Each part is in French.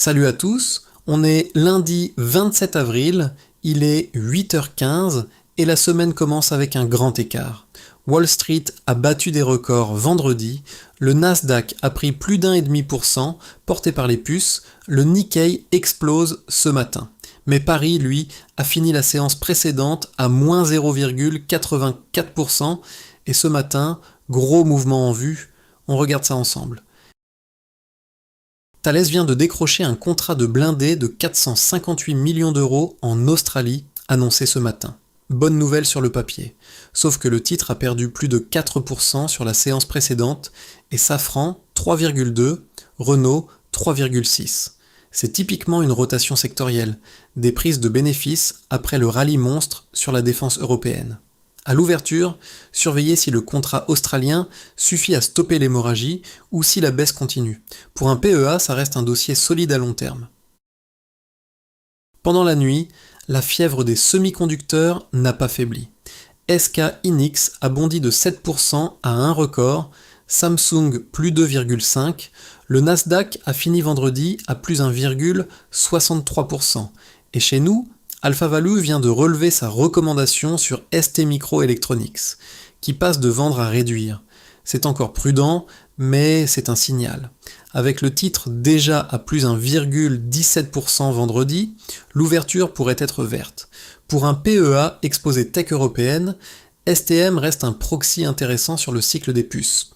Salut à tous, on est lundi 27 avril, il est 8h15 et la semaine commence avec un grand écart. Wall Street a battu des records vendredi, le Nasdaq a pris plus d'1,5% porté par les puces, le Nikkei explose ce matin. Mais Paris, lui, a fini la séance précédente à moins 0,84% et ce matin, gros mouvement en vue, on regarde ça ensemble. Thales vient de décrocher un contrat de blindé de 458 millions d'euros en Australie, annoncé ce matin. Bonne nouvelle sur le papier. Sauf que le titre a perdu plus de 4% sur la séance précédente et Safran 3,2, Renault 3,6. C'est typiquement une rotation sectorielle, des prises de bénéfices après le rallye monstre sur la défense européenne. À l'ouverture, surveillez si le contrat australien suffit à stopper l'hémorragie ou si la baisse continue. Pour un PEA, ça reste un dossier solide à long terme. Pendant la nuit, la fièvre des semi-conducteurs n'a pas faibli. SK Hynix a bondi de 7% à un record, Samsung plus 2,5%, le Nasdaq a fini vendredi à plus 1,63%. Et chez nous, AlphaValue vient de relever sa recommandation sur STMicroelectronics, qui passe de vendre à réduire. C'est encore prudent, mais c'est un signal. Avec le titre déjà à plus 1,17% vendredi, l'ouverture pourrait être verte. Pour un PEA exposé tech européenne, STM reste un proxy intéressant sur le cycle des puces.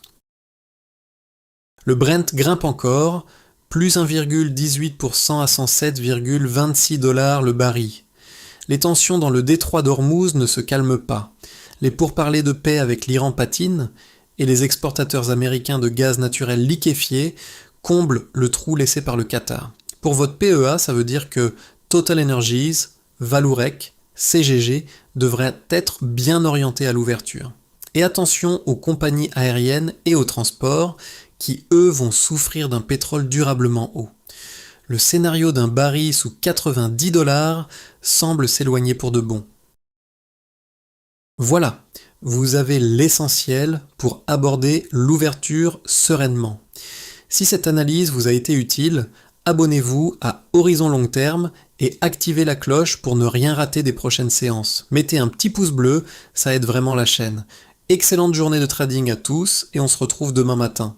Le Brent grimpe encore, plus 1,18% à 107,26 $ le baril. Les tensions dans le détroit d'Ormuz ne se calment pas. Les pourparlers de paix avec l'Iran patinent et les exportateurs américains de gaz naturel liquéfié comblent le trou laissé par le Qatar. Pour votre PEA, ça veut dire que Total Energies, Vallourec, CGG devraient être bien orientés à l'ouverture. Et attention aux compagnies aériennes et aux transports qui, eux, vont souffrir d'un pétrole durablement haut. Le scénario d'un baril sous 90 $ semble s'éloigner pour de bon. Voilà, vous avez l'essentiel pour aborder l'ouverture sereinement. Si cette analyse vous a été utile, abonnez-vous à Horizon Long Terme et activez la cloche pour ne rien rater des prochaines séances. Mettez un petit pouce bleu, ça aide vraiment la chaîne. Excellente journée de trading à tous et on se retrouve demain matin.